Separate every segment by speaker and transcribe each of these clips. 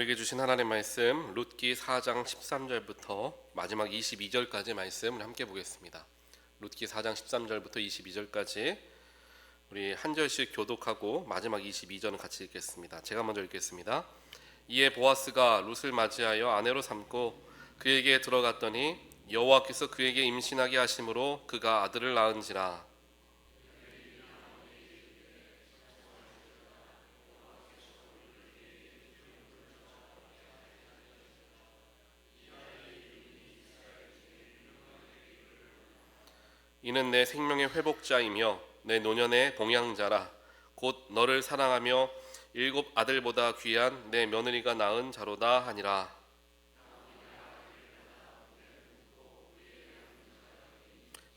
Speaker 1: 우리에게 주신 하나님의 말씀 룻기 4장 13절부터 마지막 22절까지 말씀을 함께 보겠습니다. 룻기 4장 13절부터 22절까지 우리 한 절씩 교독하고 마지막 22절은 같이 읽겠습니다. 제가 먼저 읽겠습니다. 이에 보아스가 룻을 맞이하여 아내로 삼고 그에게 들어갔더니 여호와께서 그에게 임신하게 하심으로 그가 아들을 낳은지라. 이는 내 생명의 회복자이며 내 노년의 봉양자라. 곧 너를 사랑하며 7 아들보다 귀한 내 며느리가 낳은 자로다 하니라.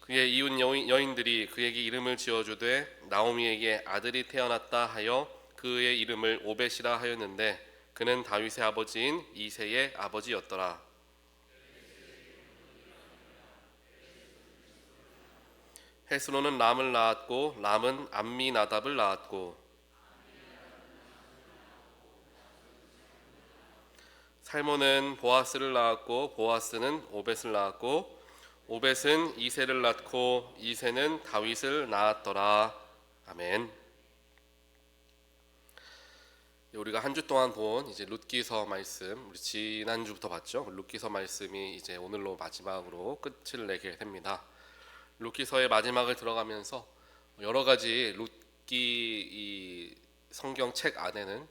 Speaker 1: 그의 이웃 여인들이 그에게 이름을 지어주되 나오미에게 아들이 태어났다 하여 그의 이름을 오벳이라 하였는데 그는 다윗의 아버지인 이새의 아버지였더라. 헤스론은 람을 낳았고 람은 암미나답을 낳았고 살몬은 보아스를 낳았고 보아스는 오벳을 낳았고 오벳은 이새를 낳고 이새는 다윗을 낳았더라. 아멘. 우리가 한 주 동안 본 이제 룻기서 말씀, 우리 지난주부터 봤죠. 룻기서 말씀이 이제 오늘로 마지막으로 끝을 내게 됩니다. 룻기서의 마지막을 들어가면서 여러 가지 룻기 이 성경 책 안에는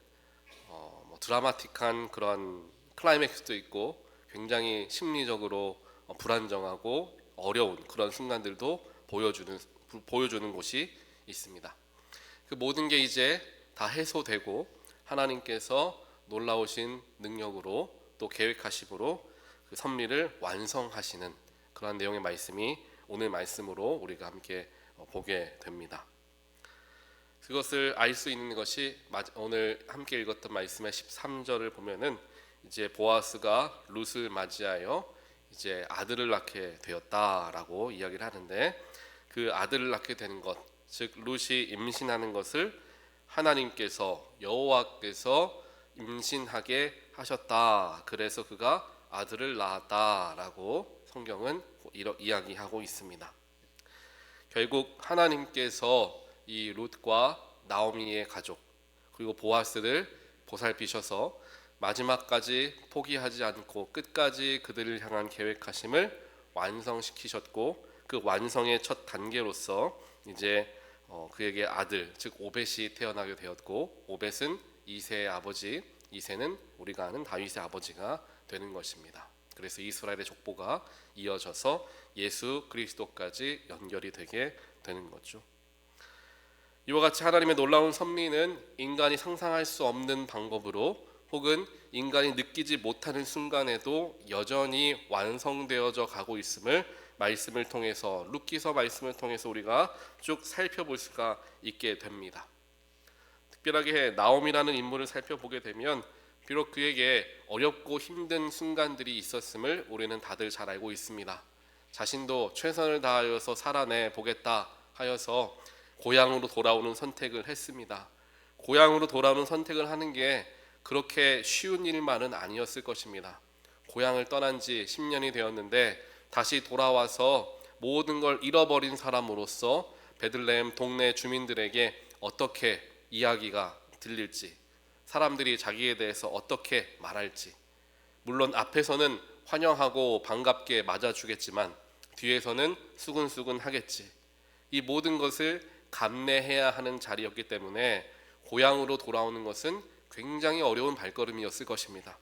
Speaker 1: 드라마틱한 그런 클라이맥스도 있고 굉장히 심리적으로 불안정하고 어려운 그런 순간들도 보여주는 곳이 있습니다. 그 모든 게 이제 다 해소되고 하나님께서 놀라우신 능력으로 또 계획하심으로 그 섭리를 완성하시는 그런 내용의 말씀이 오늘 말씀으로 우리가 함께 보게 됩니다. 그것을 알 수 있는 것이 오늘 함께 읽었던 말씀의 13절을 보면은 이제 보아스가 룻을 맞이하여 이제 아들을 낳게 되었다라고 이야기를 하는데, 그 아들을 낳게 되는 것, 즉 룻이 임신하는 것을 하나님께서 여호와께서 임신하게 하셨다. 그래서 그가 아들을 낳았다라고 성경은 이야기하고 있습니다. 결국 하나님께서 이 룻과 나오미의 가족 그리고 보아스를 보살피셔서 마지막까지 포기하지 않고 끝까지 그들을 향한 계획하심을 완성시키셨고, 그 완성의 첫 단계로서 이제 그에게 아들 즉 오벳이 태어나게 되었고, 오벳은 이새의 아버지, 이새는 우리가 아는 다윗의 아버지가 되는 것입니다. 그래서 이스라엘의 족보가 이어져서 예수 그리스도까지 연결이 되게 되는 거죠. 이와 같이 하나님의 놀라운 섭리는 인간이 상상할 수 없는 방법으로 혹은 인간이 느끼지 못하는 순간에도 여전히 완성되어져 가고 있음을 말씀을 통해서, 룻기서 말씀을 통해서 우리가 쭉 살펴볼 수가 있게 됩니다. 특별하게 나옴이라는 인물을 살펴보게 되면 비록 그에게 어렵고 힘든 순간들이 있었음을 우리는 다들 잘 알고 있습니다. 자신도 최선을 다하여서 살아내 보겠다 하여서 고향으로 돌아오는 선택을 했습니다. 고향으로 돌아오는 선택을 하는 게 그렇게 쉬운 일만은 아니었을 것입니다. 고향을 떠난 지 10년이 되었는데 다시 돌아와서 모든 걸 잃어버린 사람으로서 베들레헴 동네 주민들에게 어떻게 이야기가 들릴지, 사람들이 자기에 대해서 어떻게 말할지, 물론 앞에서는 환영하고 반갑게 맞아주겠지만 뒤에서는 수근수근 하겠지. 이 모든 것을 감내해야 하는 자리였기 때문에 고향으로 돌아오는 것은 굉장히 어려운 발걸음이었을 것입니다.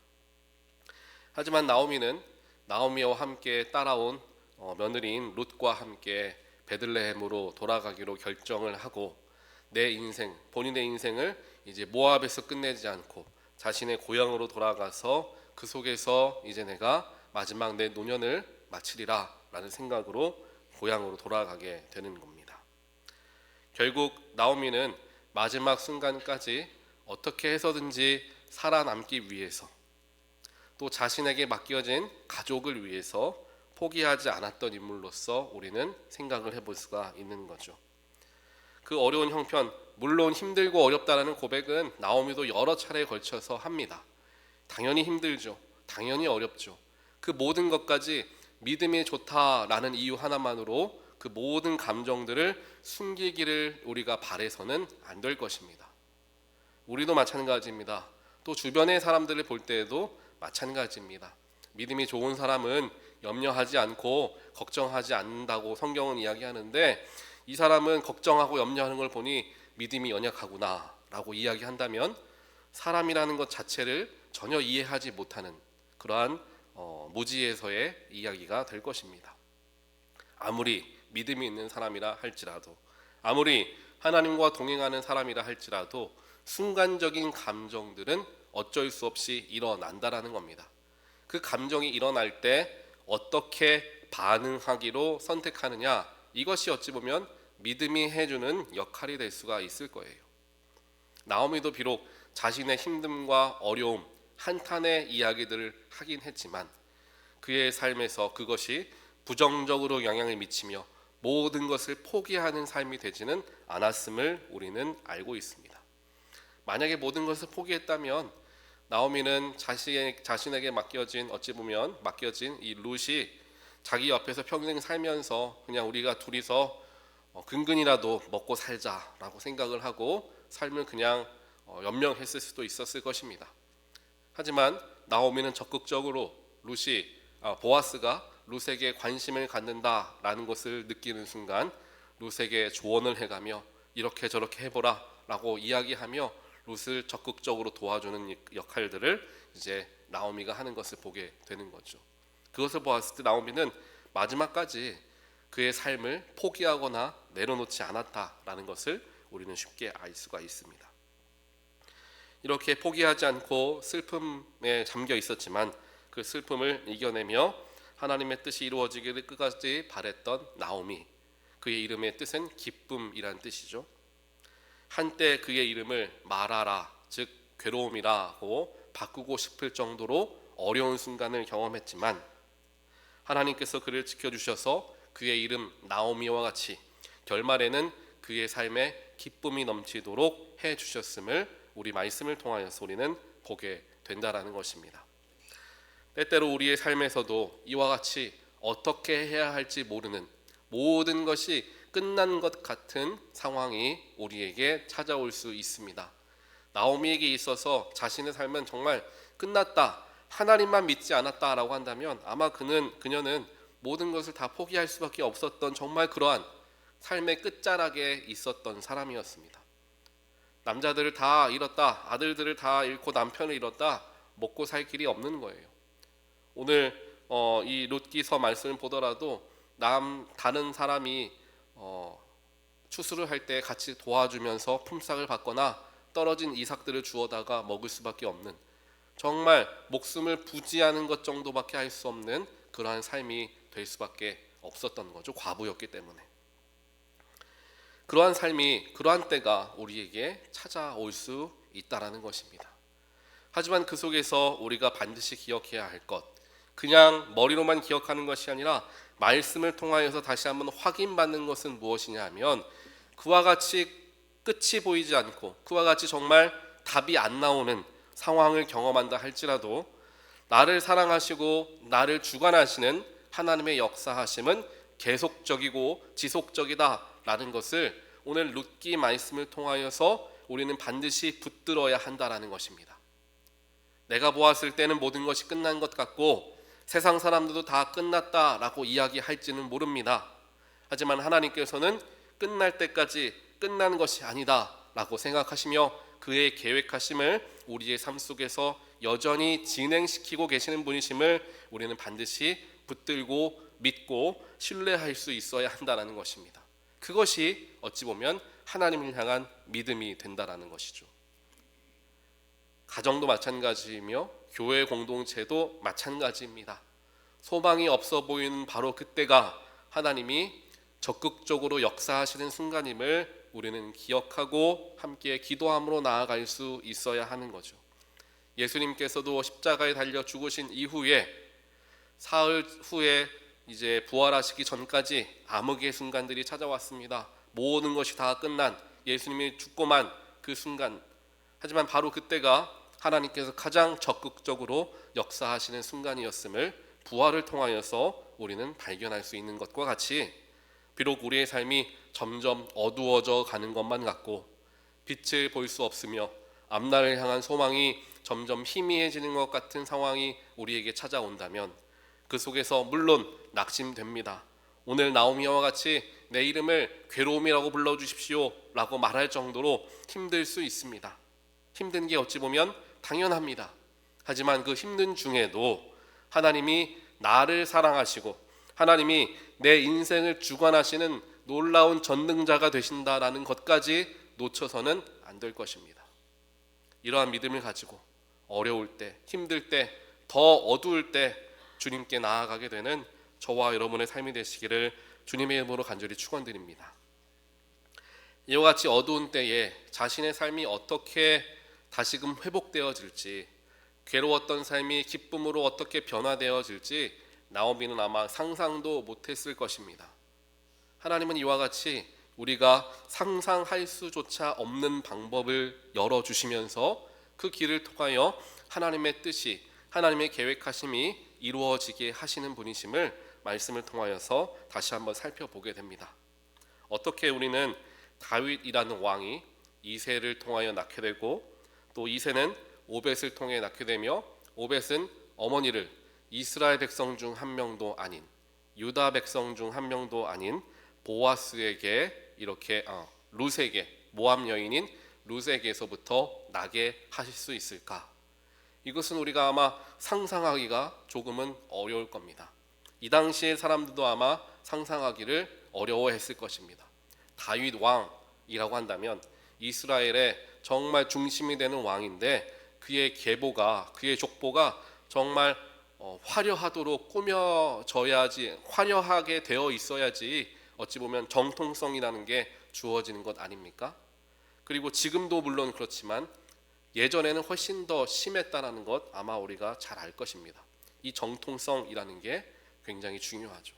Speaker 1: 하지만 나오미는 나오미와 함께 따라온 며느리인 룻과 함께 베들레헴으로 돌아가기로 결정을 하고, 내 인생, 본인의 인생을 이제 모압에서 끝내지 않고 자신의 고향으로 돌아가서 그 속에서 이제 내가 마지막 내 노년을 마치리라 라는 생각으로 고향으로 돌아가게 되는 겁니다. 결국 나오미는 마지막 순간까지 어떻게 해서든지 살아남기 위해서, 또 자신에게 맡겨진 가족을 위해서 포기하지 않았던 인물로서 우리는 생각을 해볼 수가 있는 거죠. 그 어려운 형편, 물론 힘들고 어렵다라는 고백은 나오미도 여러 차례에 걸쳐서 합니다. 당연히 힘들죠. 당연히 어렵죠. 그 모든 것까지 믿음이 좋다라는 이유 하나만으로 그 모든 감정들을 숨기기를 우리가 바래서는 안 될 것입니다. 우리도 마찬가지입니다. 또 주변의 사람들을 볼 때에도 마찬가지입니다. 믿음이 좋은 사람은 염려하지 않고 걱정하지 않는다고 성경은 이야기하는데, 이 사람은 걱정하고 염려하는 걸 보니 믿음이 연약하구나 라고 이야기한다면 사람이라는 것 자체를 전혀 이해하지 못하는 그러한 무지에서의 이야기가 될 것입니다. 아무리 믿음이 있는 사람이라 할지라도, 아무리 하나님과 동행하는 사람이라 할지라도 순간적인 감정들은 어쩔 수 없이 일어난다라는 겁니다. 그 감정이 일어날 때 어떻게 반응하기로 선택하느냐, 이것이 어찌 보면 믿음이 해주는 역할이 될 수가 있을 거예요. 나오미도 비록 자신의 힘듦과 어려움, 한탄의 이야기들을 하긴 했지만 그의 삶에서 그것이 부정적으로 영향을 미치며 모든 것을 포기하는 삶이 되지는 않았음을 우리는 알고 있습니다. 만약에 모든 것을 포기했다면 나오미는 자신에게 어찌 보면 맡겨진 이 룻이 자기 옆에서 평생 살면서 그냥 우리가 둘이서 근근이라도 먹고 살자라고 생각을 하고 삶을 그냥 연명했을 수도 있었을 것입니다. 하지만 나오미는 적극적으로 보아스가 룻에게 관심을 갖는다라는 것을 느끼는 순간 룻에게 조언을 해가며 이렇게 저렇게 해보라 라고 이야기하며 룻을 적극적으로 도와주는 역할들을 이제 나오미가 하는 것을 보게 되는 거죠. 그것을 보았을 때 나오미는 마지막까지 그의 삶을 포기하거나 내려놓지 않았다라는 것을 우리는 쉽게 알 수가 있습니다. 이렇게 포기하지 않고 슬픔에 잠겨 있었지만 그 슬픔을 이겨내며 하나님의 뜻이 이루어지기를 끝까지 바랬던 나오미, 그의 이름의 뜻은 기쁨이란 뜻이죠. 한때 그의 이름을 마라라, 즉 괴로움이라고 바꾸고 싶을 정도로 어려운 순간을 경험했지만 하나님께서 그를 지켜주셔서 그의 이름 나오미와 같이 결말에는 그의 삶에 기쁨이 넘치도록 해주셨음을 우리 말씀을 통하여서 우리는 보게 된다라는 것입니다. 때때로 우리의 삶에서도 이와 같이 어떻게 해야 할지 모르는, 모든 것이 끝난 것 같은 상황이 우리에게 찾아올 수 있습니다. 나오미에게 있어서 자신의 삶은 정말 끝났다, 하나님만 믿지 않았다라고 한다면 아마 그녀는 모든 것을 다 포기할 수밖에 없었던 정말 그러한 삶의 끝자락에 있었던 사람이었습니다. 남자들을 다 잃었다, 아들들을 다 잃고 남편을 잃었다, 먹고 살 길이 없는 거예요. 오늘 이 룻기서 말씀을 보더라도 다른 사람이 추수를 할 때 같이 도와주면서 품삯을 받거나 떨어진 이삭들을 주워다가 먹을 수밖에 없는, 정말 목숨을 부지하는 것 정도밖에 할 수 없는 그러한 삶이 될 수밖에 없었던 거죠. 과부였기 때문에. 그러한 삶이, 그러한 때가 우리에게 찾아올 수 있다라는 것입니다. 하지만 그 속에서 우리가 반드시 기억해야 할 것, 그냥 머리로만 기억하는 것이 아니라 말씀을 통하여서 다시 한번 확인받는 것은 무엇이냐 하면, 그와 같이 끝이 보이지 않고 그와 같이 정말 답이 안 나오는 상황을 경험한다 할지라도 나를 사랑하시고 나를 주관하시는 하나님의 역사하심은 계속적이고 지속적이다라는 것을 오늘 룻기 말씀을 통하여서 우리는 반드시 붙들어야 한다라는 것입니다. 내가 보았을 때는 모든 것이 끝난 것 같고 세상 사람들도 다 끝났다라고 이야기할지는 모릅니다. 하지만 하나님께서는 끝날 때까지 끝난 것이 아니다라고 생각하시며 그의 계획하심을 우리의 삶 속에서 여전히 진행시키고 계시는 분이심을 우리는 반드시 붙들고 믿고 신뢰할 수 있어야 한다는 것입니다. 그것이 어찌 보면 하나님을 향한 믿음이 된다는 것이죠. 가정도 마찬가지이며 교회 공동체도 마찬가지입니다. 소망이 없어 보이는 바로 그때가 하나님이 적극적으로 역사하시는 순간임을 우리는 기억하고 함께 기도함으로 나아갈 수 있어야 하는 거죠. 예수님께서도 십자가에 달려 죽으신 이후에 사흘 후에 이제 부활하시기 전까지 암흑의 순간들이 찾아왔습니다. 모든 것이 다 끝난 예수님이 죽고만 그 순간, 하지만 바로 그때가 하나님께서 가장 적극적으로 역사하시는 순간이었음을 부활을 통하여서 우리는 발견할 수 있는 것과 같이, 비록 우리의 삶이 점점 어두워져 가는 것만 같고 빛을 볼 수 없으며 앞날을 향한 소망이 점점 희미해지는 것 같은 상황이 우리에게 찾아온다면 그 속에서 물론 낙심됩니다. 오늘 나오미와 같이 내 이름을 괴로움이라고 불러주십시오 라고 말할 정도로 힘들 수 있습니다. 힘든 게 어찌 보면 당연합니다. 하지만 그 힘든 중에도 하나님이 나를 사랑하시고 하나님이 내 인생을 주관하시는 놀라운 전능자가 되신다라는 것까지 놓쳐서는 안 될 것입니다. 이러한 믿음을 가지고 어려울 때, 힘들 때, 더 어두울 때 주님께 나아가게 되는 저와 여러분의 삶이 되시기를 주님의 이름으로 간절히 축원드립니다. 이와 같이 어두운 때에 자신의 삶이 어떻게 다시금 회복되어질지, 괴로웠던 삶이 기쁨으로 어떻게 변화되어질지 나오미는 아마 상상도 못했을 것입니다. 하나님은 이와 같이 우리가 상상할 수조차 없는 방법을 열어주시면서 그 길을 통하여 하나님의 뜻이, 하나님의 계획하심이 이루어지게 하시는 분이심을 말씀을 통하여서 다시 한번 살펴보게 됩니다. 어떻게 우리는 다윗이라는 왕이 이새를 통하여 낳게 되고, 또 이새는 오벳을 통해 낳게 되며, 오벳은 어머니를 이스라엘 백성 중 한 명도 아닌, 유다 백성 중 한 명도 아닌 보아스에게 이렇게 룻에게, 모압 여인인 룻에게서부터 나게 하실 수 있을까? 이것은 우리가 아마 상상하기가 조금은 어려울 겁니다. 이 당시의 사람들도 아마 상상하기를 어려워했을 것입니다. 다윗 왕이라고 한다면 이스라엘의 정말 중심이 되는 왕인데, 그의 계보가, 그의 족보가 정말 화려하도록 꾸며져야지, 화려하게 되어 있어야지 어찌 보면 정통성이라는 게 주어지는 것 아닙니까? 그리고 지금도 물론 그렇지만 예전에는 훨씬 더 심했다라는 것 아마 우리가 잘 알 것입니다. 이 정통성이라는 게 굉장히 중요하죠.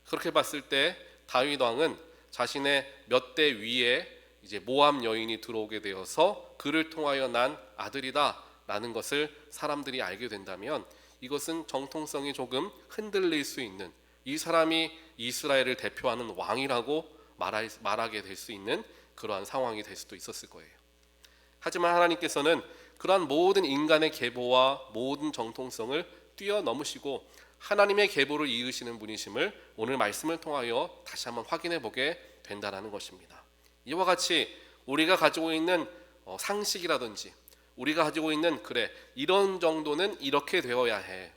Speaker 1: 그렇게 봤을 때 다윗 왕은 자신의 몇 대 위에 이제 모압 여인이 들어오게 되어서 그를 통하여 난 아들이다라는 것을 사람들이 알게 된다면 이것은 정통성이 조금 흔들릴 수 있는, 이 사람이 이스라엘을 대표하는 왕이라고 말하게 될 수 있는 그러한 상황이 될 수도 있었을 거예요. 하지만 하나님께서는 그러한 모든 인간의 계보와 모든 정통성을 뛰어넘으시고 하나님의 계보를 이으시는 분이심을 오늘 말씀을 통하여 다시 한번 확인해 보게 된다는 것입니다. 이와 같이 우리가 가지고 있는 상식이라든지 우리가 가지고 있는 그래 이런 정도는 이렇게 되어야 해,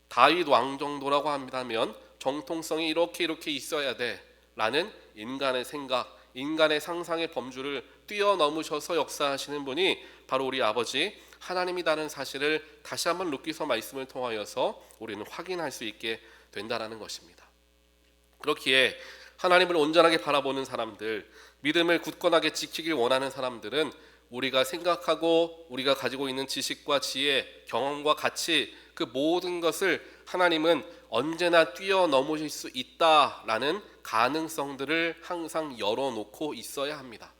Speaker 1: 다윗 왕 정도라고 한다면 정통성이 이렇게 있어야 돼 라는 인간의 생각, 인간의 상상의 범주를 뛰어넘으셔서 역사하시는 분이 바로 우리 아버지 하나님이라는 사실을 다시 한번 루키서 말씀을 통하여서 우리는 확인할 수 있게 된다는 것입니다. 그렇기에 하나님을 온전하게 바라보는 사람들, 믿음을 굳건하게 지키길 원하는 사람들은 우리가 생각하고 우리가 가지고 있는 지식과 지혜, 경험과 가치, 그 모든 것을 하나님은 언제나 뛰어넘으실 수 있다라는 가능성들을 항상 열어놓고 있어야 합니다.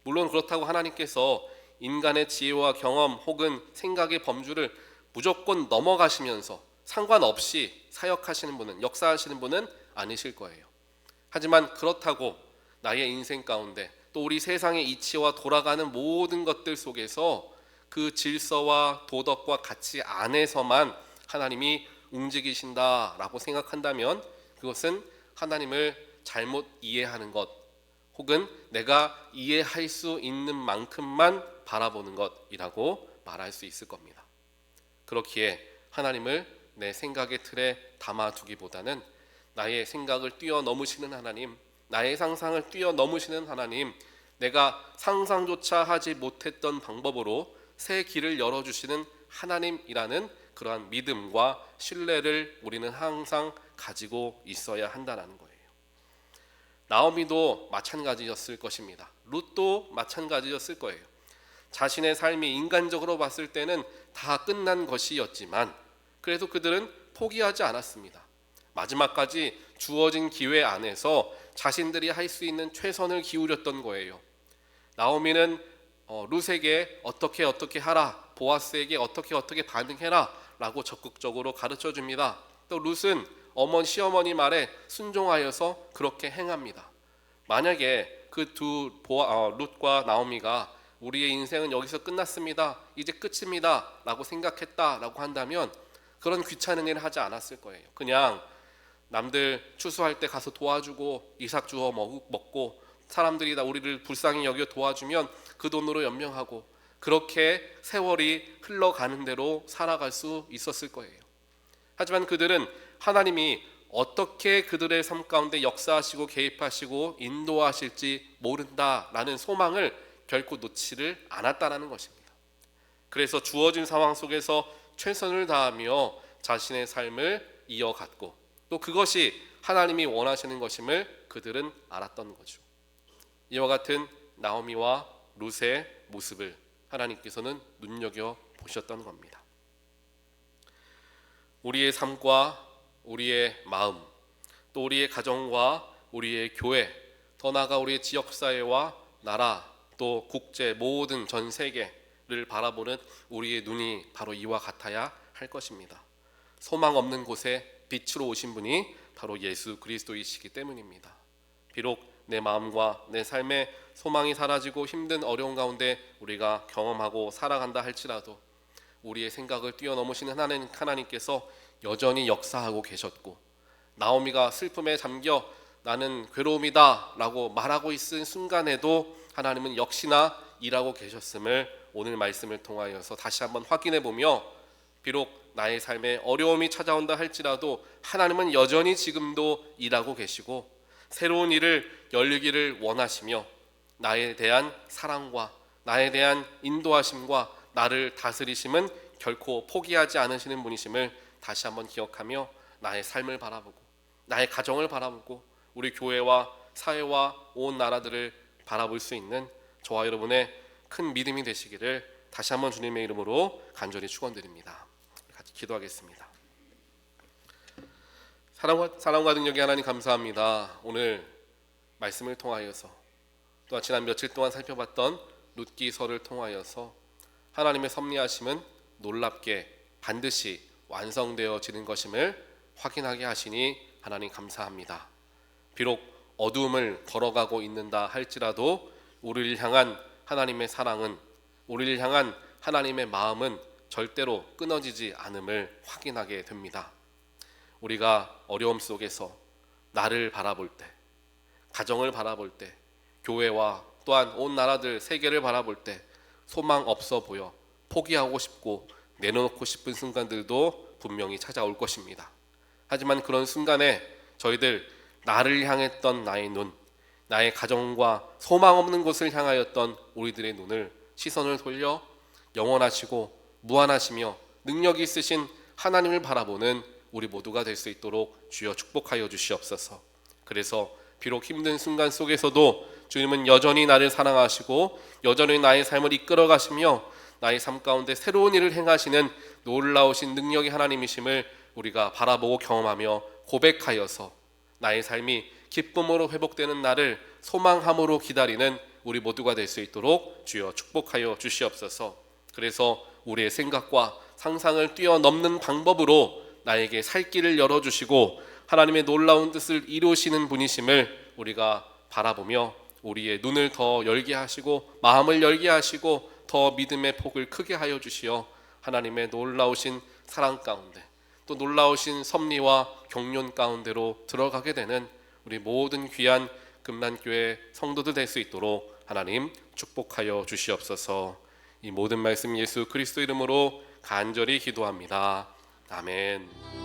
Speaker 1: 물론 그렇다고 하나님께서 인간의 지혜와 경험 혹은 생각의 범주를 무조건 넘어가시면서 상관없이 사역하시는 분은, 역사하시는 분은 아니실 거예요. 하지만 그렇다고 나의 인생 가운데 또 우리 세상의 이치와 돌아가는 모든 것들 속에서 그 질서와 도덕과 가치 안에서만 하나님이 움직이신다라고 생각한다면 그것은 하나님을 잘못 이해하는 것, 혹은 내가 이해할 수 있는 만큼만 바라보는 것이라고 말할 수 있을 겁니다. 그렇기에 하나님을 내 생각의 틀에 담아두기보다는 나의 생각을 뛰어넘으시는 하나님, 나의 상상을 뛰어넘으시는 하나님, 내가 상상조차 하지 못했던 방법으로 새 길을 열어주시는 하나님이라는 그러한 믿음과 신뢰를 우리는 항상 가지고 있어야 한다는 거예요. 나오미도 마찬가지였을 것입니다. 룻도 마찬가지였을 거예요. 자신의 삶이 인간적으로 봤을 때는 다 끝난 것이었지만 그래도 그들은 포기하지 않았습니다. 마지막까지 주어진 기회 안에서 자신들이 할 수 있는 최선을 기울였던 거예요. 나오미는 룻에게 어떻게 하라, 보아스에게 어떻게 반응해라 라고 적극적으로 가르쳐 줍니다. 또 룻은 시어머니 말에 순종하여서 그렇게 행합니다. 만약에 그 룻과 나오미가 우리의 인생은 여기서 끝났습니다, 이제 끝입니다 라고 생각했다라고 한다면 그런 귀찮은 일을 하지 않았을 거예요. 그냥 남들 추수할 때 가서 도와주고 이삭 주워 먹고 사람들이 다 우리를 불쌍히 여겨 도와주면 그 돈으로 연명하고 그렇게 세월이 흘러가는 대로 살아갈 수 있었을 거예요. 하지만 그들은 하나님이 어떻게 그들의 삶 가운데 역사하시고 개입하시고 인도하실지 모른다라는 소망을 결코 놓지를 않았다라는 것입니다. 그래서 주어진 상황 속에서 최선을 다하며 자신의 삶을 이어갔고 또 그것이 하나님이 원하시는 것임을 그들은 알았던 거죠. 이와 같은 나오미와 룻의 모습을 하나님께서는 눈여겨보셨던 겁니다. 우리의 삶과 우리의 마음, 또 우리의 가정과 우리의 교회, 더 나아가 우리의 지역사회와 나라, 또 국제, 모든 전 세계를 바라보는 우리의 눈이 바로 이와 같아야 할 것입니다. 소망 없는 곳에 빛으로 오신 분이 바로 예수 그리스도이시기 때문입니다. 비록 내 마음과 내 삶에 소망이 사라지고 힘든 어려운 가운데 우리가 경험하고 살아간다 할지라도 우리의 생각을 뛰어넘으시는 하나님께서 여전히 역사하고 계셨고, 나오미가 슬픔에 잠겨 나는 괴로움이다 라고 말하고 있는 순간에도 하나님은 역시나 일하고 계셨음을 오늘 말씀을 통하여서 다시 한번 확인해 보며, 비록 나의 삶에 어려움이 찾아온다 할지라도 하나님은 여전히 지금도 일하고 계시고 새로운 일을 열리기를 원하시며 나에 대한 사랑과 나에 대한 인도하심과 나를 다스리심은 결코 포기하지 않으시는 분이심을 다시 한번 기억하며 나의 삶을 바라보고 나의 가정을 바라보고 우리 교회와 사회와 온 나라들을 바라볼 수 있는 저와 여러분의 큰 믿음이 되시기를 다시 한번 주님의 이름으로 간절히 축원드립니다. 같이 기도하겠습니다. 사랑과 능력의 하나님 감사합니다. 오늘 말씀을 통하여서 또한 지난 며칠 동안 살펴봤던 룻기서를 통하여서 하나님의 섭리하심은 놀랍게 반드시 완성되어지는 것임을 확인하게 하시니 하나님 감사합니다. 비록 어두움을 걸어가고 있는다 할지라도 우리를 향한 하나님의 사랑은, 우리를 향한 하나님의 마음은 절대로 끊어지지 않음을 확인하게 됩니다. 우리가 어려움 속에서 나를 바라볼 때, 가정을 바라볼 때, 교회와 또한 온 나라들 세계를 바라볼 때 소망 없어 보여 포기하고 싶고 내려놓고 싶은 순간들도 분명히 찾아올 것입니다. 하지만 그런 순간에 저희들 나를 향했던 나의 눈, 나의 가정과 소망 없는 곳을 향하였던 우리들의 눈을, 시선을 돌려 영원하시고 무한하시며 능력이 있으신 하나님을 바라보는 우리 모두가 될 수 있도록 주여 축복하여 주시옵소서. 그래서 비록 힘든 순간 속에서도 주님은 여전히 나를 사랑하시고 여전히 나의 삶을 이끌어 가시며 나의 삶 가운데 새로운 일을 행하시는 놀라우신 능력의 하나님이심을 우리가 바라보고 경험하며 고백하여서 나의 삶이 기쁨으로 회복되는 날을 소망함으로 기다리는 우리 모두가 될 수 있도록 주여 축복하여 주시옵소서. 그래서 우리의 생각과 상상을 뛰어넘는 방법으로 나에게 살 길을 열어주시고 하나님의 놀라운 뜻을 이루시는 분이심을 우리가 바라보며 우리의 눈을 더 열게 하시고 마음을 열게 하시고 더 믿음의 폭을 크게 하여 주시어 하나님의 놀라우신 사랑 가운데 또 놀라우신 섭리와 경륜 가운데로 들어가게 되는 우리 모든 귀한 금난교회 성도들 될 수 있도록 하나님 축복하여 주시옵소서. 이 모든 말씀 예수 그리스도 이름으로 간절히 기도합니다. 아멘.